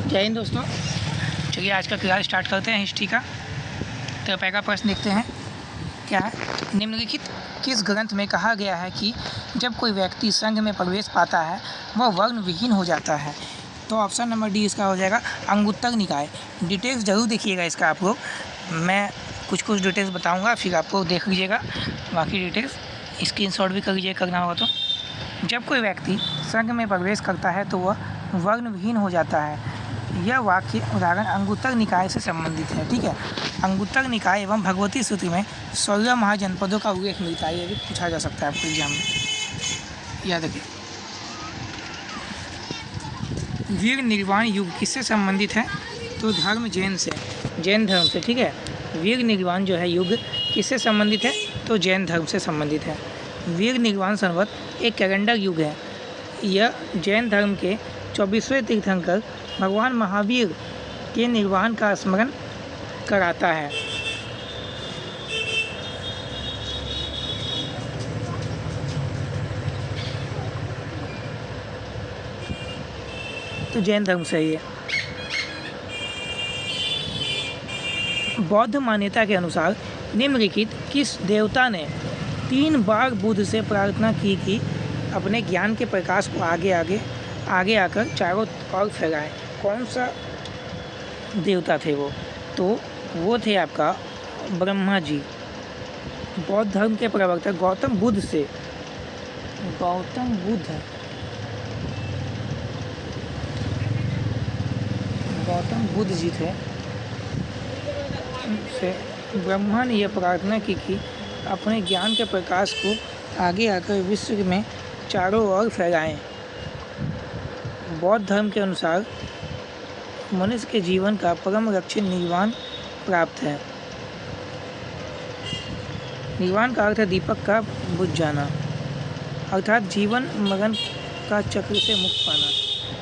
जय हिंद दोस्तों। चलिए आज का क्लास स्टार्ट करते हैं हिस्ट्री का। तो पहला प्रश्न देखते हैं क्या है। निम्नलिखित किस ग्रंथ में कहा गया है कि जब कोई व्यक्ति संघ में प्रवेश पाता है वह वर्ण विहीन हो जाता है? तो ऑप्शन नंबर डी इसका हो जाएगा अंगुत्तर निकाय। डिटेल्स ज़रूर देखिएगा इसका आप लोग। मैं कुछ डिटेल्स बताऊंगा, फिर आपको देख लीजिएगा बाकी डिटेल्स। स्क्रीनशॉट भी कर लीजिए करना होगा तो। जब कोई व्यक्ति संघ में प्रवेश करता है तो वह वर्ण विहीन हो जाता है। यह वाक्य उदाहरण अंगुत्तर निकाय से संबंधित है। ठीक है, अंगुत्तर निकाय एवं भगवती सूत्र में 16 महाजनपदों का उल्लेख मिलता है। ये भी पूछा जा सकता है आपको एग्जाम में, याद रखिए। वीर निर्वाण युग किससे संबंधित है? तो धर्म जैन से, जैन धर्म से। ठीक है, वीर निर्वाण जो है युग किससे संबंधित है? तो जैन धर्म से संबंधित है। वीर निर्वाण संवत एक कैलेंडर युग है। यह जैन धर्म के 24वें तीर्थंकर भगवान महावीर के निर्वाण का स्मरण कराता है। तो जैन धर्म से ही है। बौद्ध मान्यता के अनुसार निम्नलिखित किस देवता ने 3 बार बुद्ध से प्रार्थना की कि अपने ज्ञान के प्रकाश को आगे आकर चारों ओर फैलाएं? कौन सा देवता थे वो? तो वो थे आपका ब्रह्मा जी। बौद्ध धर्म के प्रवर्तक गौतम बुद्ध जी थे। से ब्रह्मा ने यह प्रार्थना की कि अपने ज्ञान के प्रकाश को आगे आकर विश्व में चारों ओर फैलाएं। बौद्ध धर्म के अनुसार मनुष्य के जीवन का परम लक्ष्य निर्वाण प्राप्त है। निर्वाण का अर्थ है दीपक का बुझ जाना, अर्थात जीवन मरण का चक्र से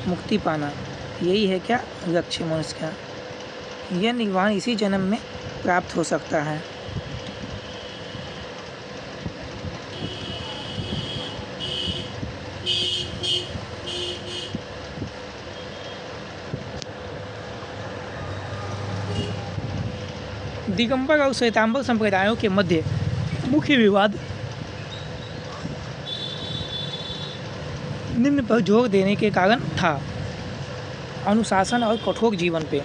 मुक्ति पाना। यही है क्या लक्ष्य मनुष्य का। यह निर्वाण इसी जन्म में प्राप्त हो सकता है। दिगंबर और श्वेतांबर संप्रदायों के मध्य मुख्य विवाद निम्न पर जोर देने के कारण था: अनुशासन और कठोर जीवन पे।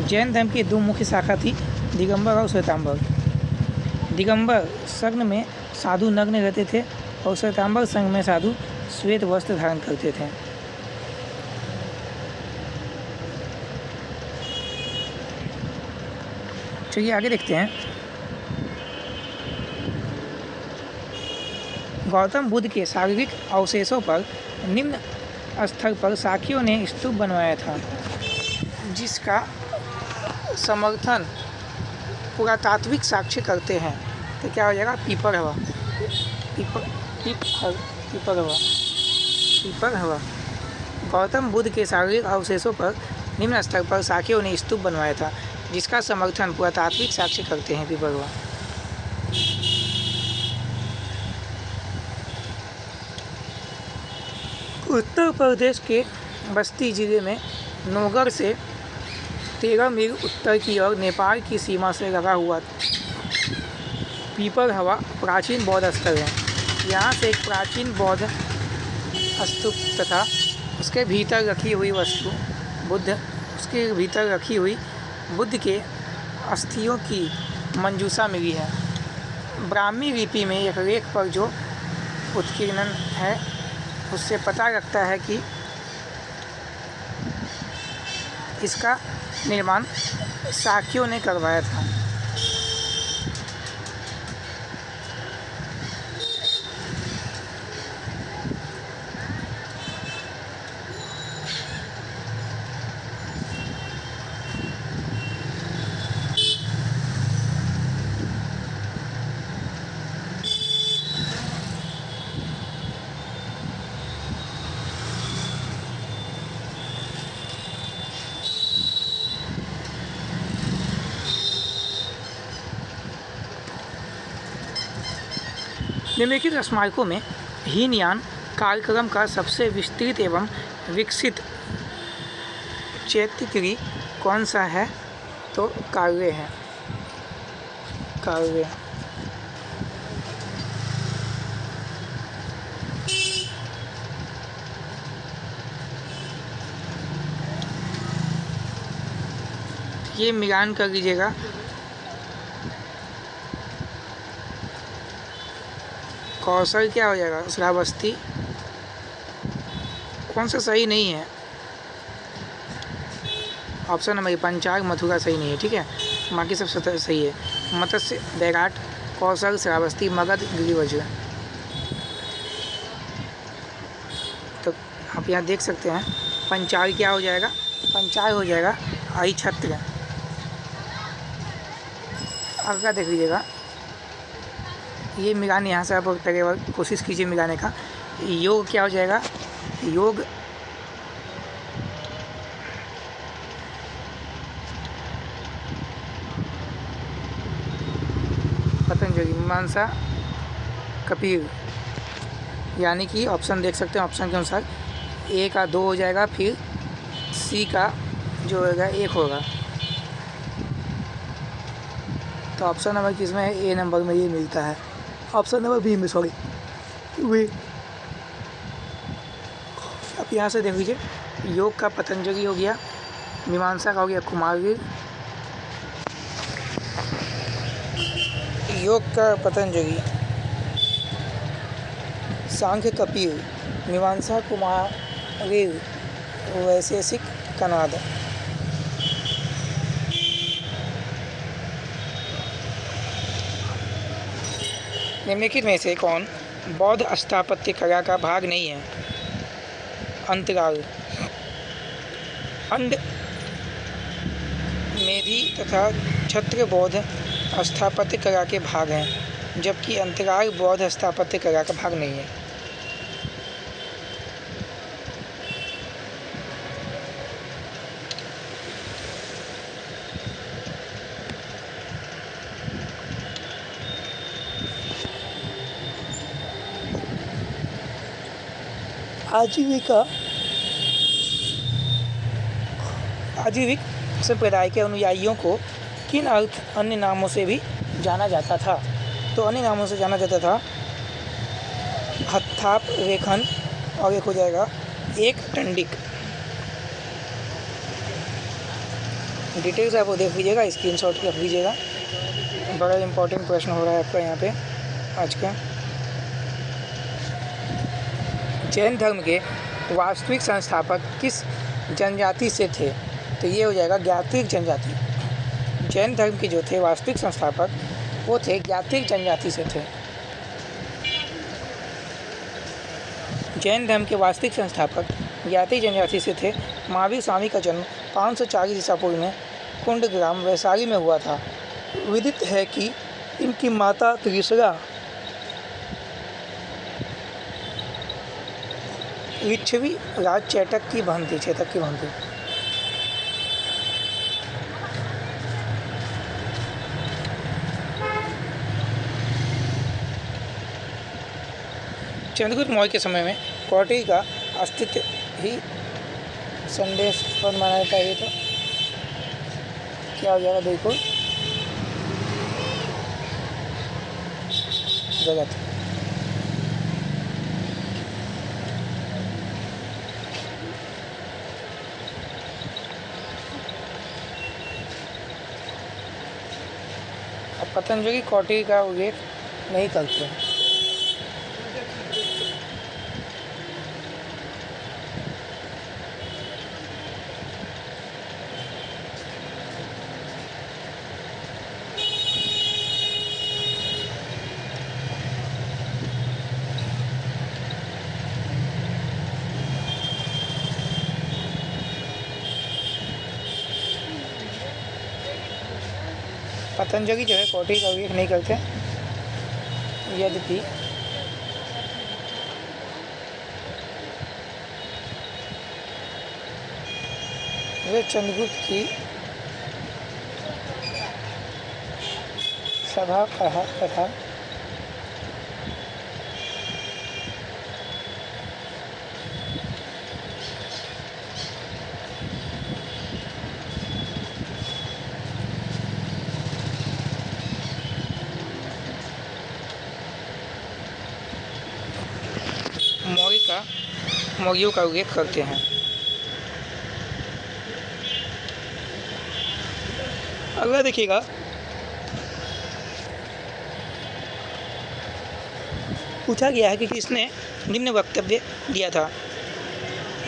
जैन धर्म की 2 मुख्य शाखा थी, दिगंबर और श्वेतांबर। दिगंबर संघ में साधु नग्न रहते थे और श्वेतांबर संघ में साधु श्वेत वस्त्र धारण करते थे। चलिए आगे देखते हैं। गौतम बुद्ध के शारीरिक अवशेषों पर निम्न स्तर पर साखियों ने स्तूप बनवाया था, जिसका समर्थन पुरातात्विक साक्ष्य करते हैं। तो क्या हो जाएगा? पीपर हवा। गौतम बुद्ध के शारीरिक अवशेषों पर निम्न स्तर पर साखियों ने स्तूप बनवाया था, जिसका समर्थन पुरातात्विक साक्ष्य करते हैं। पीपरवा। उत्तर प्रदेश के बस्ती जिले में नौगढ़ से 13 मील उत्तर की ओर नेपाल की सीमा से लगा हुआ पीपर हवा प्राचीन बौद्ध स्थल है। यहाँ से एक प्राचीन बौद्ध स्तूप तथा उसके भीतर रखी हुई बुद्ध के अस्थियों की मंजूषा मिली है। ब्राह्मी लिपि में एक लेख पर जो उत्कीर्णन है उससे पता लगता है कि इसका निर्माण शाक्यों ने करवाया था। निम्नलिखित स्मारकों में हीनयान कार्यक्रम का सबसे विस्तृत एवं विकसित चैत्यक्रिय कौन सा है? तो काव्य है, काव्य। ये मिलान कर लीजिएगा। कौशल क्या हो जाएगा? श्रावस्ती। कौन सा सही नहीं है? ऑप्शन नंबर पंचाग मथुरा सही नहीं है, ठीक है, बाकी सब सही है। मत्स्य, बैराट, कौशल, श्रावस्ती, मगध, गिरिवज्र। तो आप यहाँ देख सकते हैं पंचाग क्या हो जाएगा? पंचाग हो जाएगा अहिछत्र। अगला देख लीजिएगा, ये मिलान यहाँ से आप पहले कोशिश कीजिए मिलाने का। योग क्या हो जाएगा? योग पतंजलि, मीमांसा, कपिल। यानी कि ऑप्शन देख सकते हैं, ऑप्शन के अनुसार ए का 2 हो जाएगा, फिर सी का जो होगा 1 होगा। तो ऑप्शन नंबर किसमें है? ए नंबर में ये मिलता है, ऑप्शन नंबर बी में, सॉरी वी। अब यहाँ से देख लीजिए, योग का पतंजलि हो गया, मीमांसा का हो गया कुमारवीर, योग का पतंजलि, सांख्य कपिल, मीमांसा कुमारवीर, वैशेषिक कनाद। निम्नलिखित में से कौन बौद्ध स्थापत्य कला का भाग नहीं है? अंतराल, अंड, मेधी तथा छत्र बौद्ध स्थापत्य कला के भाग हैं, जबकि अंतराल बौद्ध स्थापत्य कला का भाग नहीं है। आजीविका, आजीविक संप्रदाय के अनुयायियों को किन अन्य नामों से भी जाना जाता था? तो अन्य नामों से जाना जाता था हत्थाप रेखन, और एक हो जाएगा एक टंडिक। डिटेल्स आप देख लीजिएगा, स्क्रीनशॉट रख लीजिएगा, बड़ा इंपॉर्टेंट प्रश्न हो रहा है आपका यहाँ पे आज का। जैन धर्म के वास्तविक संस्थापक किस जनजाति से थे? तो ये हो जाएगा ज्ञातिक जनजाति। जैन धर्म के जो थे वास्तविक संस्थापक वो थे ज्ञातिक जनजाति से थे। जैन धर्म के वास्तविक संस्थापक ज्ञातिक जनजाति से थे। महावीर स्वामी का जन्म 540 ईसा पूर्व में कुंडग्राम वैशाली में हुआ था। विदित है कि इनकी माता त्रिशला लिच्छवी राज चेतक की बहन थी, चेतक की बहन थी। चंद्रगुप्त मौर्य के समय में कौटिल्य का अस्तित्व ही संदेश पर माना जाता है। तो क्या हो जाएगा? देखो गलत। अब पतंजलि कौटिल्य का उल्लेख नहीं करते हैं। पतंजलि जो है कौटिल्य का उल्लेख नहीं करते, यद्यपि वे चंद्रगुप्त की सभा कहा तथा तथा मौर्यों का उल्लेख करते हैं। अगला देखिएगा, पूछा गया है कि किसने निम्न वक्तव्य दिया था।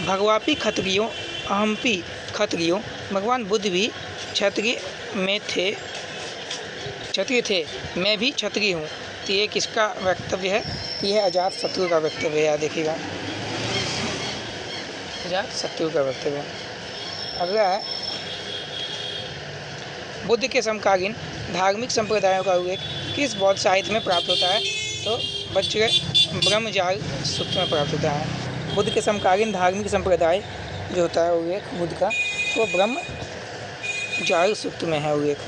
भगवापी क्षत्रियो अहमपि क्षत्रियो, भगवान बुद्ध भी क्षत्रिय थे, मैं भी क्षत्रिय हूँ। तो ये किसका वक्तव्य है? यह अजात शत्रु का वक्तव्य है। देखिएगा, अजात शत्रु का वक्तव्य है। अगला है, बुद्ध के समकालीन धार्मिक संप्रदायों का उल्लेख किस बौद्ध साहित्य में प्राप्त होता है? तो वज्र ब्रह्मजाल सूक्त में प्राप्त होता है। बुद्ध के समकालीन धार्मिक संप्रदाय जो होता है उल्लेख बुद्ध का, वो ब्रह्मजाल सूक्त में है उल्लेख।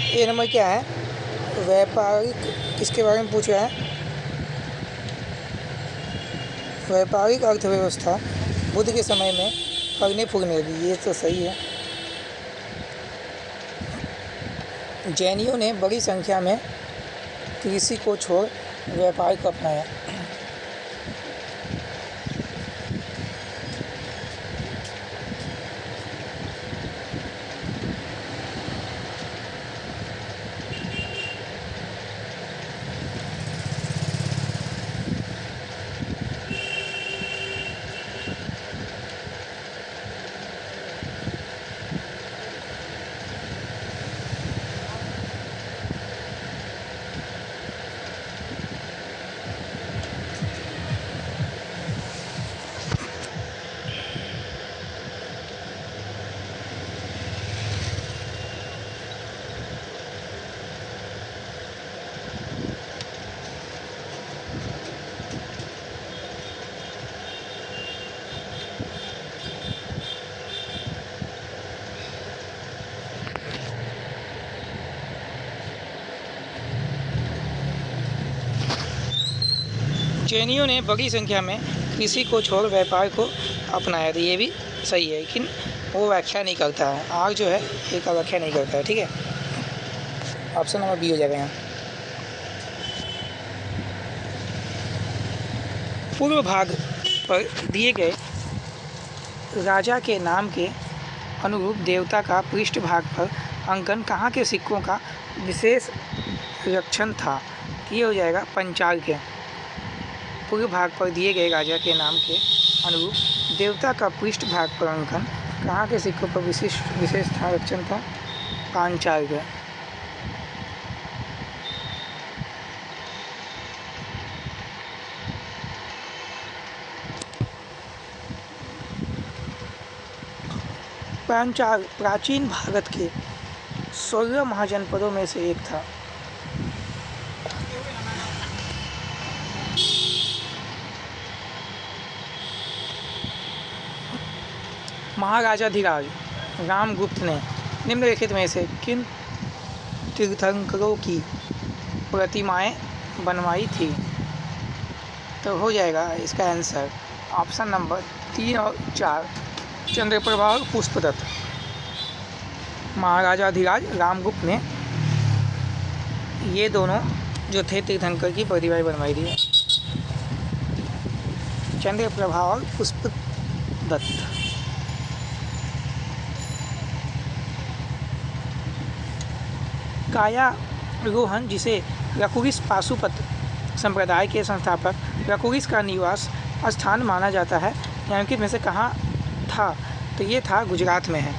ये नंबर क्या है? व्यापारिक, किसके बारे में पूछ रहा है? व्यापारिक अर्थव्यवस्था बुद्ध के समय में फलने फूलने लगी। ये तो सही है। जैनियों ने बड़ी संख्या में कृषि को छोड़ व्यापार को अपनाया। जैनियों ने बड़ी संख्या में कृषि को छोड़ व्यापार को अपनाया। तो ये भी सही है, लेकिन वो व्याख्या नहीं करता है। आग जो है एक व्याख्या नहीं करता है। ठीक है, ऑप्शन नंबर बी हो जाएगा यहाँ। पूर्व भाग पर दिए गए राजा के नाम के अनुरूप देवता का पृष्ठ भाग पर अंकन कहाँ के सिक्कों का विशेष लक्षण था? ये हो जाएगा पंचाग्य। पूर्व भाग पर दिए गए राजा के नाम के अनुरूप देवता का पृष्ठ भाग पर अंकन कहाँ के सिक्कों पर विशेष था लक्षण था? पांचाग्य। पांचाल प्राचीन भारत के 16 महाजनपदों में से एक था। महाराजाधिराज रामगुप्त ने निम्नलिखित में से किन तीर्थंकरों की प्रतिमाएं बनवाई थी? तो हो जाएगा इसका आंसर ऑप्शन नंबर 3 और 4, चंद्रप्रभा और पुष्पदत्त। महाराजाधिराज रामगुप्त ने ये दोनों जो थे तीर्थंकर की प्रतिमाएं बनवाई थी, चंद्रप्रभा और पुष्पदत्त। काया रोहन, जिसे रकुरिस पाशुपत संप्रदाय के संस्थापक रकुरिस का निवास स्थान माना जाता है, निम्नलिखित में से कहाँ था? तो ये था गुजरात में है।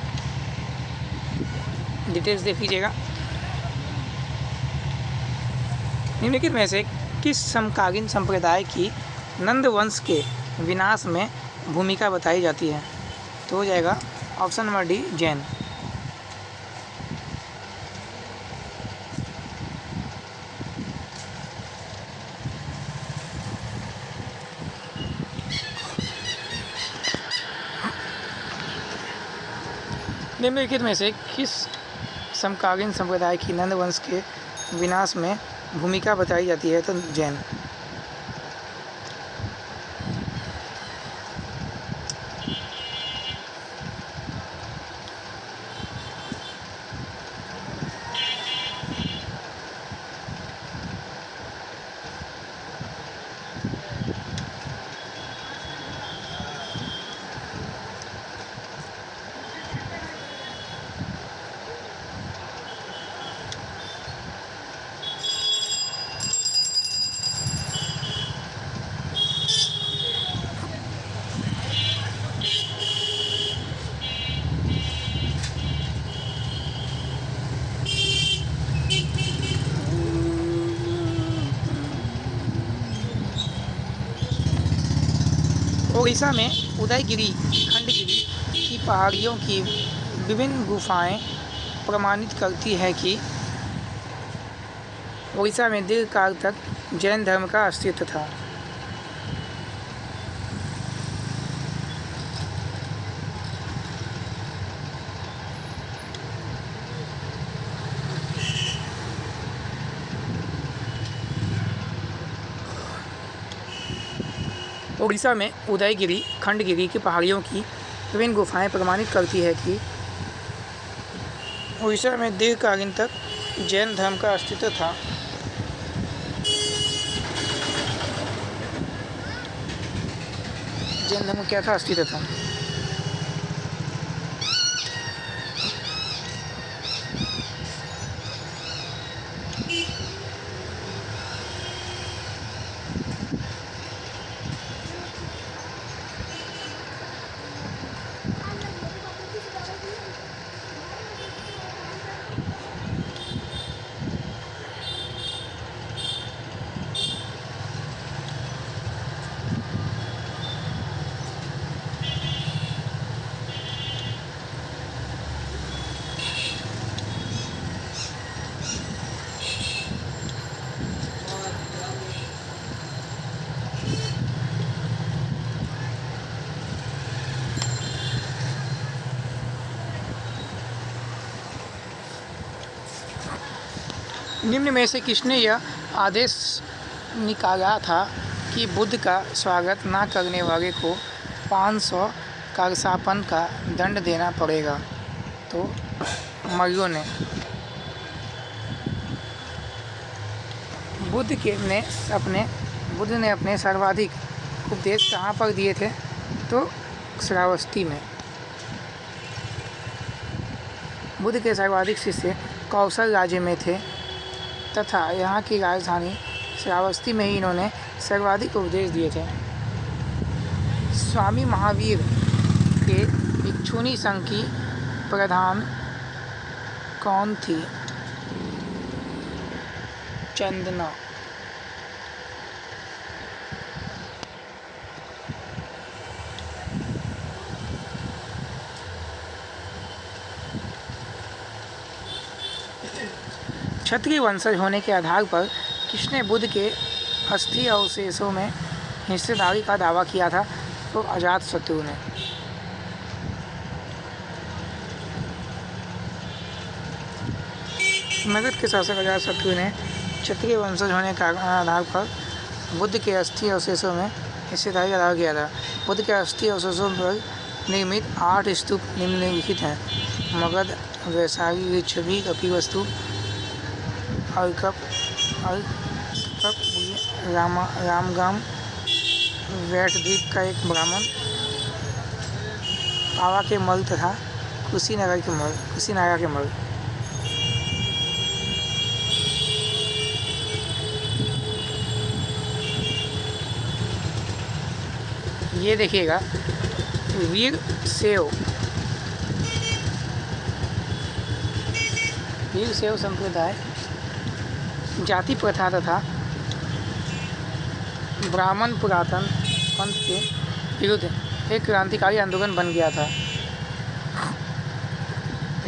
डिटेल्स देख लीजिएगा। निम्नलिखित में से किस समकालीन संप्रदाय की नंद वंश के विनाश में भूमिका बताई जाती है? तो हो जाएगा ऑप्शन नंबर डी, जैन। निम्नलिखित में से किस समकालीन संप्रदाय की नंद वंश के विनाश में भूमिका बताई जाती है? तो जैन। ओडिशा में उदयगिरि खंडगिरी की पहाड़ियों की विभिन्न गुफाएं प्रमाणित करती है कि ओडिशा में दीर्घकाल तक जैन धर्म का अस्तित्व था। ओडिशा में उदयगिरि खंडगिरी की पहाड़ियों की विभिन्न गुफाएं प्रमाणित करती है कि ओडिशा में दीर्घकालीन तक जैन धर्म का अस्तित्व था। जैन धर्म क्या था? अस्तित्व था। निम्न में से किसने यह आदेश निकाला था कि बुद्ध का स्वागत न करने वाले को 500 करसापन का दंड देना पड़ेगा? तो मौर्यों ने। बुद्ध ने अपने सर्वाधिक उपदेश कहाँ पर दिए थे? तो श्रावस्ती में। बुद्ध के सर्वाधिक शिष्य कौशल राज्य में थे तथा यहाँ की राजधानी श्रावस्ती में ही इन्होंने सर्वाधिक उपदेश दिए थे। स्वामी महावीर के भिक्षुणी संघ की प्रधान कौन थी? चंदना। क्षत्रिय वंशज होने के आधार पर किसने बुद्ध के अस्थि अवशेषों में हिस्सेदारी का दावा किया था? तो अजातशत्रु ने। मगध के शासक अजातशत्रु ने क्षत्रिय वंशज होने के आधार पर बुद्ध के अस्थि अवशेषों में हिस्सेदारी का दावा किया था। बुद्ध के अस्थि अवशेषों पर निर्मित 8 स्तूप निम्नलिखित हैं: मगध, वैशाली, लिच्छवी, कपिवस्तु, अर्कप, रामगाम, वैठद्वीप का एक ब्राह्मण, पावा के मल तथा कुशीनगर के मल। ये देखिएगा, वीरशैव संप्रदाय जाति प्रथा तथा ब्राह्मण पुरातन पंथ के विरुद्ध एक क्रांतिकारी आंदोलन बन गया था।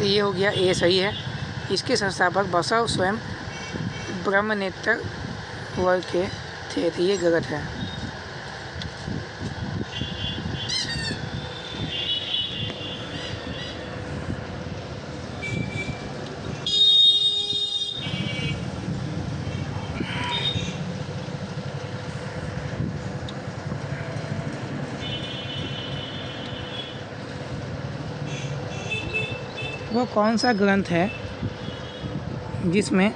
ये हो गया, ये सही है। इसके संस्थापक बसव स्वयं ब्रह्मनेत्र वर्ग के थे, तो ये गलत है। वो कौन सा ग्रंथ है जिसमें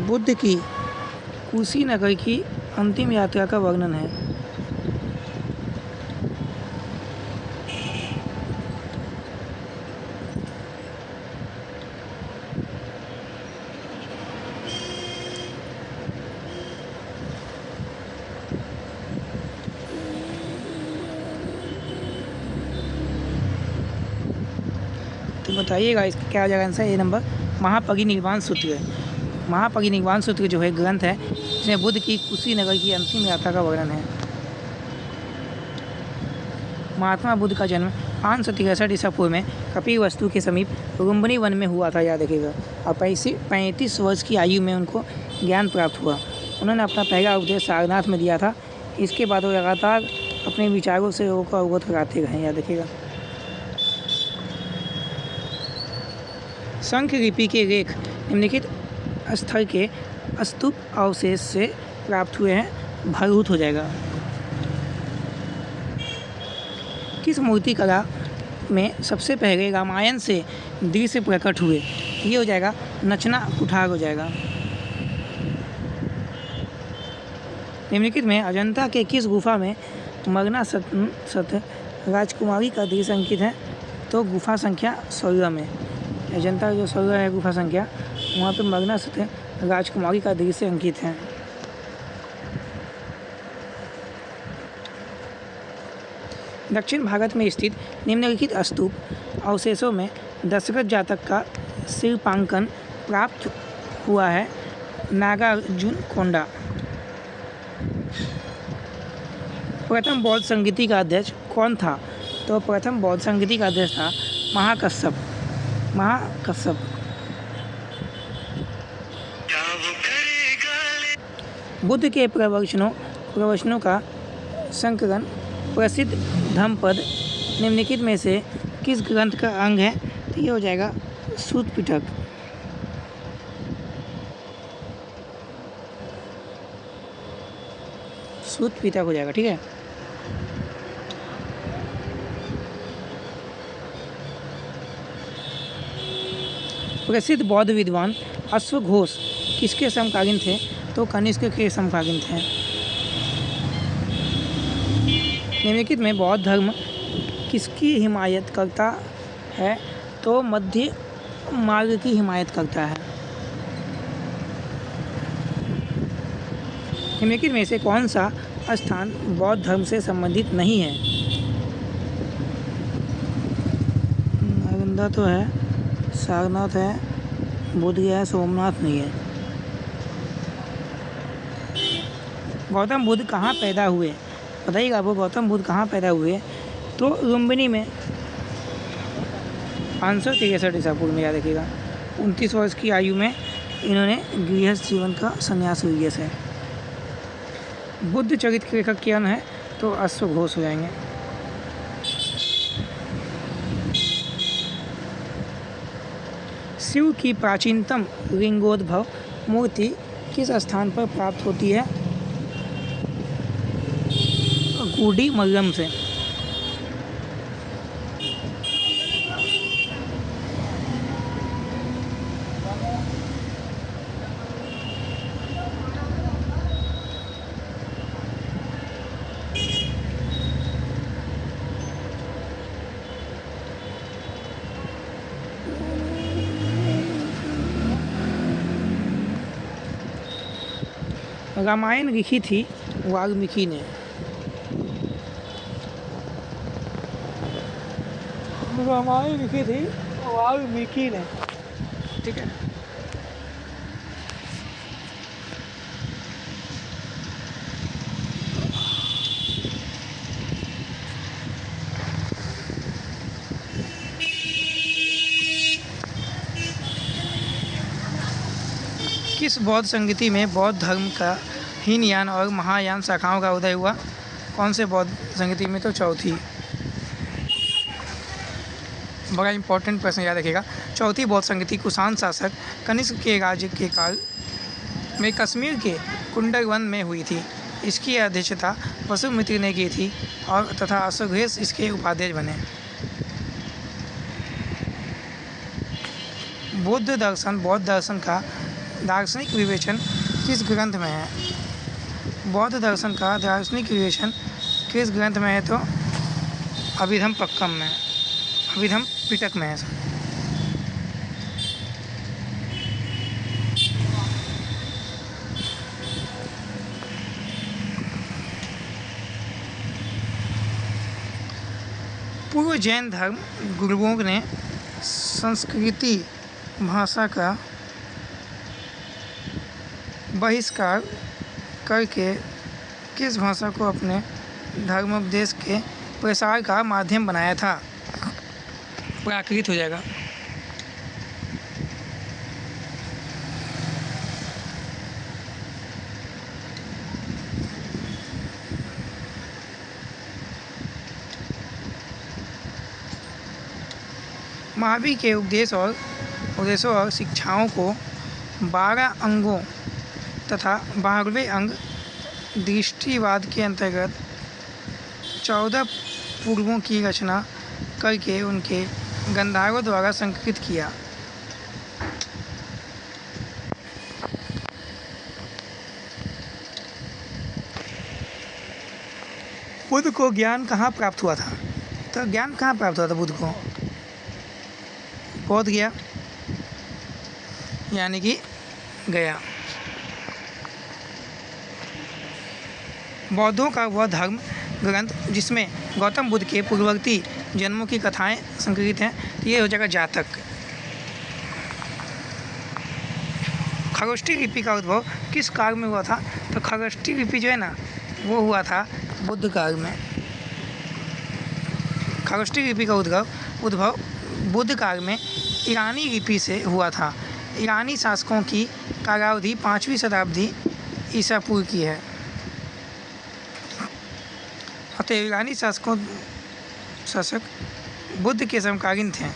बुद्ध की कुशीनगर की अंतिम यात्रा का वर्णन है? तो बताइएगा इसका क्या हो जाएगा आंसर। ए नंबर महापरिनिर्वाण सूत्र। महापरिनिर्वाण सूत्र जो है ग्रंथ है जिसमें बुद्ध की कुशीनगर की अंतिम यात्रा का वर्णन है। महात्मा बुद्ध का जन्म 563 ईसा पूर्व में कपिलवस्तु के समीप लुम्बिनी वन में हुआ था, याद रखिएगा। और 35 वर्ष की आयु में उनको ज्ञान प्राप्त हुआ। उन्होंने अपना पहला उपदेश सारनाथ में दिया था। इसके बाद वो लगातार अपने विचारों से लोगों को अवगत कराते रहे, याद रखिएगा। शंख लिपि के लेख निम्नलिखित स्थल के स्तूप अवशेष से प्राप्त हुए हैं, भरभूत हो जाएगा। किस मूर्ति कला में सबसे पहले रामायण से दृश्य प्रकट हुए? ये हो जाएगा नचना कुठार हो जाएगा। निम्नलिखित में अजंता के किस गुफा में मगना सत राजकुमारी का दृश्य अंकित है? तो गुफा संख्या 16 में। अजंता जो 16 है गुफा संख्या, वहाँ पे मगना सत राजकुमारी का दृश्य अंकित है। दक्षिण भारत में स्थित निम्नलिखित स्तूप अवशेषों में दशरथ जातक का शिल्पांकन प्राप्त हुआ है। नागार्जुन कोंडा। प्रथम बौद्ध संगीति का अध्यक्ष कौन था? तो प्रथम बौद्ध संगीति का अध्यक्ष था महाकश्यप। बुद्ध के प्रवचनों का संकलन प्रसिद्ध धम्मपद निम्नलिखित में से किस ग्रंथ का अंग है? तो ये हो जाएगा सूत पिटक। सूत पिटक हो जाएगा, ठीक है। प्रसिद्ध बौद्ध विद्वान अश्वघोष किसके समकालीन थे? तो कनिष्क के समकालीन थे। निम्नलिखित में बौद्ध धर्म किसकी हिमायत करता है? तो मध्य मार्ग की हिमायत करता है। निम्नलिखित में से कौन सा स्थान बौद्ध धर्म से संबंधित नहीं है? नालंदा तो है, सारनाथ है, बोध गया है, सोमनाथ नहीं है। गौतम बुद्ध कहाँ पैदा हुए? बताइएगा आपको गौतम बुद्ध कहाँ पैदा हुए? तो लुम्बिनी में 563 ईसा पूर्व में, याद रखिएगा। 29 वर्ष की आयु में इन्होंने गृहस्थ जीवन का संन्यास लिया है। बुद्ध चरित्र के लेखक कौन है? तो अश्वघोष हो जाएंगे। शिव की प्राचीनतम लिंगोद्भव मूर्ति किस स्थान पर प्राप्त होती है? गुडी मल्लम से। रामायण लिखी थी वाल्मीकि ने। रामायण लिखी थी वाल्मीकि ने, ठीक है। किस बौद्ध संगीति में बौद्ध धर्म का हीनयान और महायान शाखाओं का उदय हुआ? कौन से बौद्ध संगीति में? तो चौथी। बड़ा इंपॉर्टेंट प्रश्न, याद रखिएगा। चौथी बौद्ध संगीति कुषाण शासक कनिष्क के राज्य के काल में कश्मीर के कुंडल वन में हुई थी। इसकी अध्यक्षता वसुमित्र ने की थी और तथा अश्वघोष इसके उपाध्यक्ष बने। बौद्ध दर्शन का दार्शनिक विवेचन किस ग्रंथ में है? बौद्ध दर्शन का दार्शनिक विवेचन किस ग्रंथ में है? तो अभिधम पिटक में है। पूर्व जैन धर्म गुरुओं ने संस्कृति भाषा का बहिष्कार करके किस भाषा को अपने धर्मोपदेश के प्रसार का माध्यम बनाया था? प्राकृत हो जाएगा। महावीर के उपदेशों और शिक्षाओं को 12 अंगों तथा 12वें अंग दृष्टिवाद के अंतर्गत 14 पूर्वों की रचना करके उनके गंधर्वों द्वारा संस्कृत किया। बुद्ध को ज्ञान कहाँ प्राप्त हुआ था? तो ज्ञान कहाँ प्राप्त हुआ था बुद्ध को? बोध गया यानी कि गया। बौद्धों का वह धर्म ग्रंथ जिसमें गौतम बुद्ध के पूर्ववर्ती जन्मों की कथाएं संकलित हैं, ये हो जाएगा जातक। खरोष्ठी लिपि का उद्भव किस काल में हुआ था? तो खरोष्ठी लिपि जो है ना, वो हुआ था बुद्ध काल में। खरोष्ठी लिपि का उद्भव बुद्ध काल में ईरानी लिपि से हुआ था। ईरानी शासकों की कालावधि 5वीं शताब्दी ईसा पूर्व की है। अतः ईरानी शासक बुद्ध के समकालीन थे।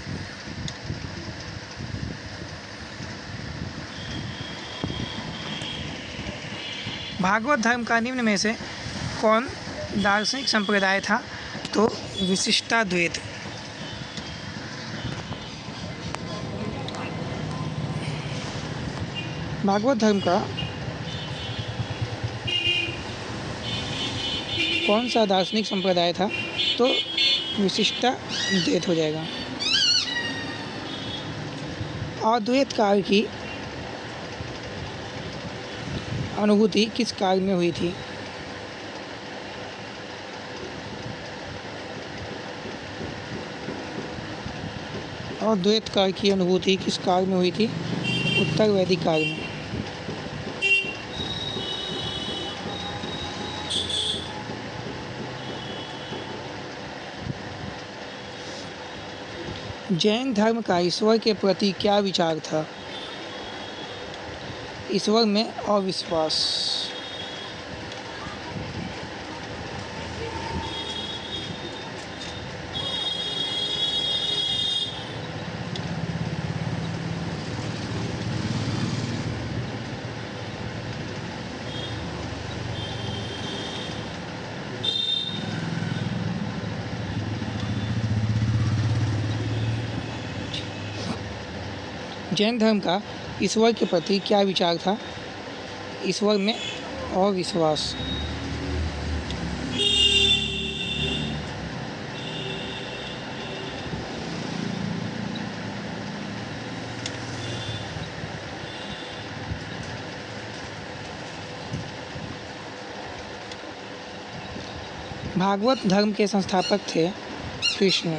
भागवत धर्म का निम्न में से कौन दार्शनिक संप्रदाय था? तो विशिष्टाद्वैत। भागवत धर्म का कौन सा दार्शनिक संप्रदाय था? तो विशिष्टाद्वैत हो जाएगा। अद्वैत काल की अनुभूति किस काल में हुई थी? अद्वैत काल की अनुभूति किस काल में हुई थी? उत्तर वैदिक काल में। जैन धर्म का ईश्वर के प्रति क्या विचार था? ईश्वर में अविश्वास। जैन धर्म का ईश्वर के प्रति क्या विचार था? ईश्वर में अविश्वास। भागवत धर्म के संस्थापक थे कृष्ण।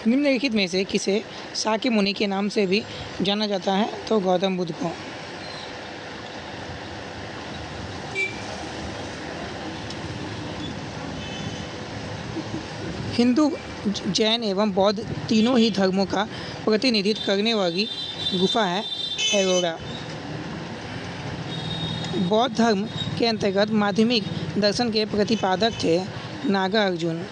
निम्नलिखित में से किसे शाक्य मुनि के नाम से भी जाना जाता है? तो गौतम बुद्ध को। हिंदू, जैन एवं बौद्ध तीनों ही धर्मों का प्रतिनिधित्व करने वाली गुफा है एलोरा। बौद्ध धर्म के अंतर्गत माध्यमिक दर्शन के प्रतिपादक थे नागार्जुन।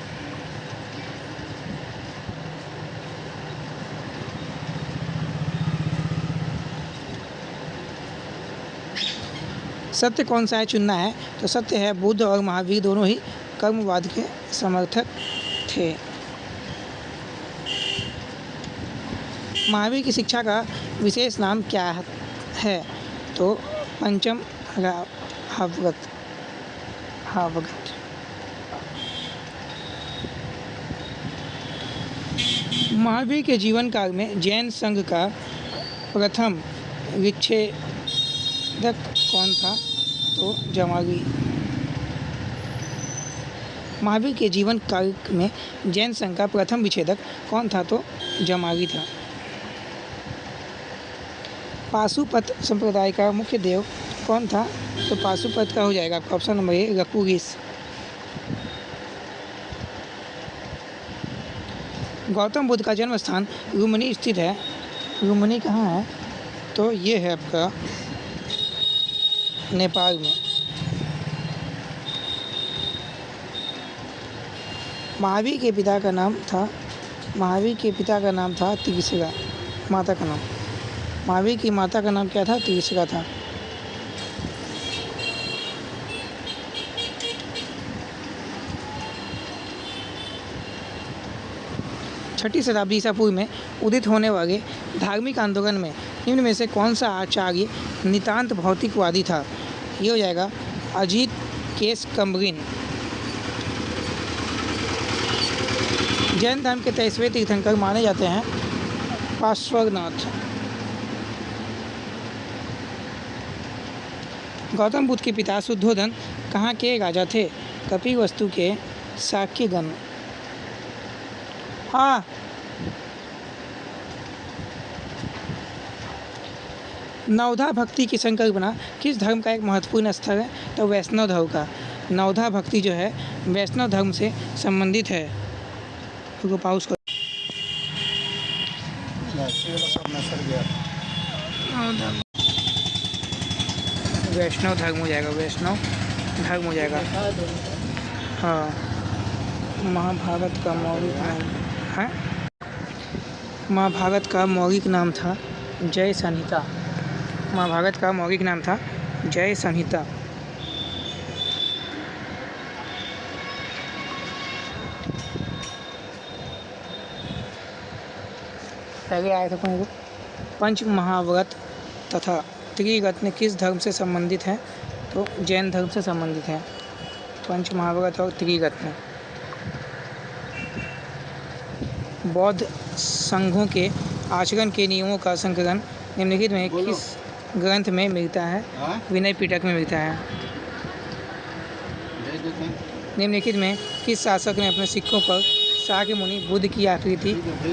सत्य कौन सा है चुनना है, तो सत्य है बुद्ध और महावीर दोनों ही कर्मवाद के समर्थक थे। महावीर की शिक्षा का विशेष नाम क्या है, तो पंचम भागवत। महावीर के जीवन काल में जैन संघ का प्रथम विच्छेदक कौन था, तो जमाली। महावीर के जीवन काल में जैन संघ का प्रथम विच्छेदक कौन था, तो जमाली था। पाशुपत संप्रदाय का मुख्य देव कौन था, तो पाशुपत का हो जाएगा आपका ऑप्शन नंबर ए रकुगीस। गौतम बुद्ध का जन्म स्थान लुम्बिनी स्थित है। लुम्बिनी कहाँ है, तो ये है आपका नेपाल में। महावीर के पिता का नाम था त्रिशिका। माता का नाम, महावीर की माता का नाम क्या था, त्रिशिका था। छठी शताब्दी ईसा पूर्व में उदित होने वाले धार्मिक आंदोलन में निम्न में से कौन सा आचार्य नितांत भौतिकवादी था, ये हो जाएगा अजित केशकम्बरिन। जैन धर्म के 23वें तीर्थंकर माने जाते हैं पार्श्वनाथ। गौतम बुद्ध के पिता शुद्धोधन कहाँ के राजा थे, कपिलवस्तु के शाक्यगण। हाँ, नवधा भक्ति की संकल्पना किस धर्म का एक महत्वपूर्ण स्थल है, तो वैष्णव धर्म का। नवधा भक्ति जो है वैष्णव धर्म से संबंधित है। तो पाउस कर वैष्णव धर्म हो जाएगा, वैष्णव धर्म हो जाएगा। हाँ, महाभारत का मौलिक नाम है, महाभारत का मौलिक नाम था जय संहिता। महाभारत का मौलिक नाम था जय संहिता। पहले आया था कौन, पंच महाव्रत तथा त्रिरत्न किस धर्म से संबंधित हैं, तो जैन धर्म से संबंधित हैं। पंच महाव्रत और त्रिरत्न बौद्ध संघों के आचरण के नियमों का संकलन निम्नलिखित में किस ग्रंथ में मिलता है, विनय पिटक में मिलता है। निम्नलिखित में किस शासक ने अपने सिक्कों पर शाक्य मुनि बुद्ध की आकृति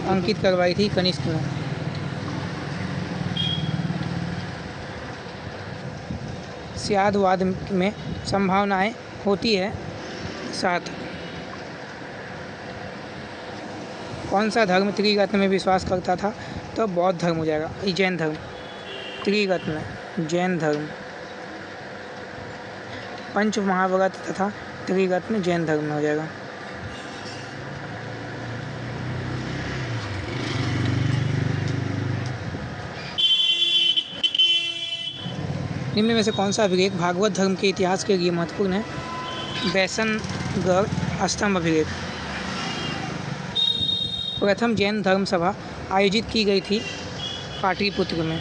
अंकित करवाई थी, कनिष्क ने। स्यादवाद में संभावनाएं होती है 7। कौन सा धर्म त्रिरत्न में विश्वास करता था, तो बौद्ध धर्म हो जाएगा, जैन धर्म। त्रिरत्न जैन धर्म, पंच महाव्रत तथा त्रिरत्न जैन धर्म में हो जाएगा। निम्न में से कौन सा अभिलेख भागवत धर्म के इतिहास के लिए महत्वपूर्ण है, वैसनगढ़ स्तंभ अभिलेख। प्रथम जैन धर्म सभा आयोजित की गई थी पाटलिपुत्र में।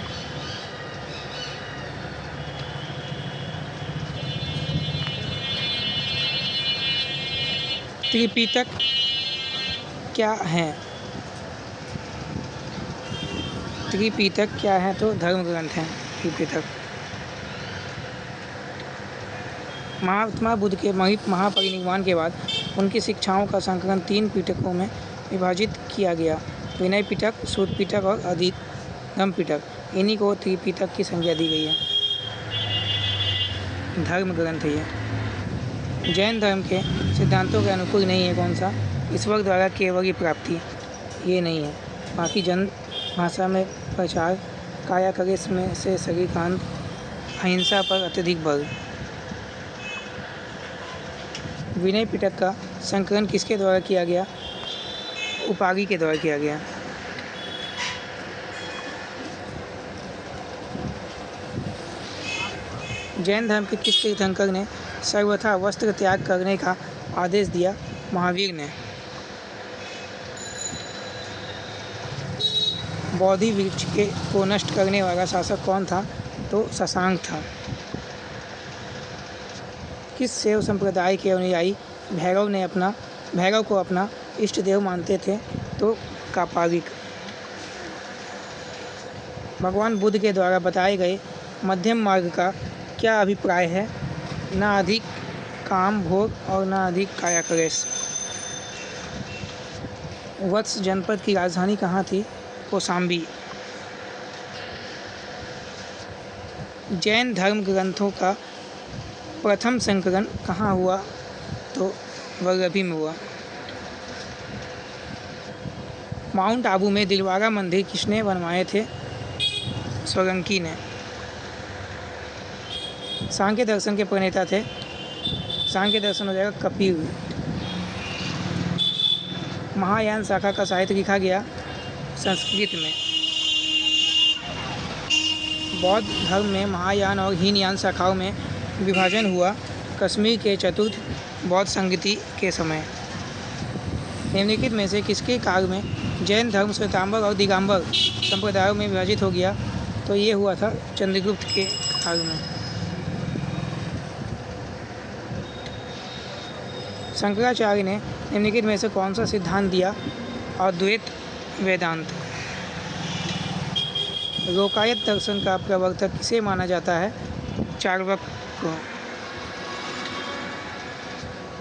त्रिपिटक क्या है, त्रिपिटक क्या है, तो धर्म ग्रंथ है त्रिपिटक। महात्मा बुद्ध के महापरिनिर्वाण के बाद उनकी शिक्षाओं का संकलन 3 पिटकों में विभाजित किया गया, विनय पिटक, सूत पिटक और अधिगम पिटक। इन्हीं को त्रिपिटक की संज्ञा दी गई है। धर्म ग्रंथ है ये। जैन धर्म के सिद्धांतों के अनुकूल नहीं है कौन सा, ईश्वर द्वारा केवल की प्राप्ति, ये नहीं है। बाकी जन भाषा में प्रचार, काया कलेश में से शरीर कांत, अहिंसा पर अत्यधिक बल। विनय पिटक का संकलन किसके द्वारा किया गया, उपागी के द्वारा किया गया। जैन धर्म के किस तीर्थंकर ने सर्वथा वस्त्र त्याग करने का आदेश दिया? महावीर ने। बोधि वृक्ष को नष्ट करने वाला शासक कौन था? तो शशांक था। किस शैव संप्रदाय के अनुयायी भैरव को अपना इष्ट देव मानते थे? तो कापालिक। भगवान बुद्ध के द्वारा बताए गए मध्यम मार्ग का क्या अभिप्राय है? न अधिक काम भोग और न अधिक कायाकलेश। वत्स जनपद की राजधानी कहाँ थी? कौशाम्बी। जैन धर्म ग्रंथों का प्रथम संकलन कहाँ हुआ? तो वल्लभी में हुआ। माउंट आबू में दिलवारा मंदिर किसने बनवाए थे? सोलंकी ने। सांख्य दर्शन के प्रणेता थे? सांख्य दर्शन हो जाएगा कपिल। महायान शाखा का साहित्य लिखा गया संस्कृत में। बौद्ध धर्म में महायान और हीनयान शाखाओं में विभाजन हुआ कश्मीर के चतुर्थ बौद्ध संगति के समय। निम्नलिखित में से किसके काल में जैन धर्म श्वेतांबर और दिगंबर संप्रदायों में विभाजित हो गया? तो ये हुआ था चंद्रगुप्त के काल में। शंकराचार्य ने निम्नलिखित में से कौन सा सिद्धांत दिया? अद्वैत वेदांत। लोकायत दर्शन का प्रवर्तक किसे माना जाता है? चार्वाक को।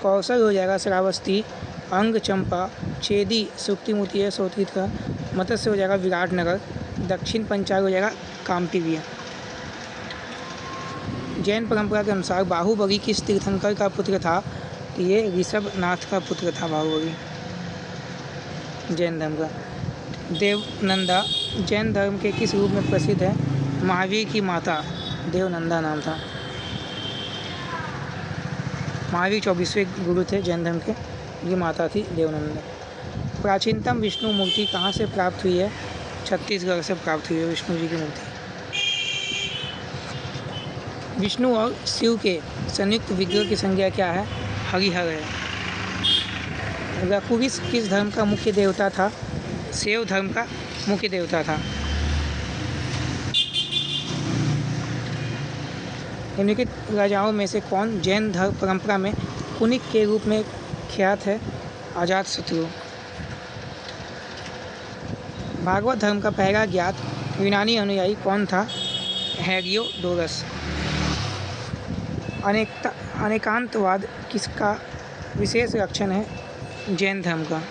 कौशल हो जाएगा श्रावस्ती, अंग चंपा, चेदी सुक्तिमुतीय सोतित का, मत्स्य हो जाएगा विराटनगर, दक्षिण पंचाल हो जाएगा कामटिविया। जैन परंपरा के अनुसार बाहुबली किस तीर्थंकर का पुत्र था? ये ऋषभनाथ का पुत्र था बाहुबली। जैन धर्म का देवनंदा जैन धर्म के किस रूप में प्रसिद्ध है? महावीर की माता देवनंदा नाम था। महावीर 24वें गुरु थे जैन धर्म के, ये माता थी देवनंदा। प्राचीनतम विष्णु मूर्ति कहाँ से प्राप्त हुई है? छत्तीसगढ़ से प्राप्त हुई है विष्णु जी की मूर्ति। विष्णु और शिव के संयुक्त विग्रह की संज्ञा क्या है? हरिहर है। रघुवीर किस धर्म का मुख्य देवता था? शैव धर्म का मुख्य देवता था। निम्नलिखित राजाओं में से कौन जैन धर्म परंपरा में कुनिक के रूप में ख्यात है? अजातशत्रु। भागवत धर्म का पहला ज्ञात यूनानी अनुयायी कौन था? हेरोडोटस। अनेकांतवाद किसका विशेष लक्षण है? जैन धर्म का।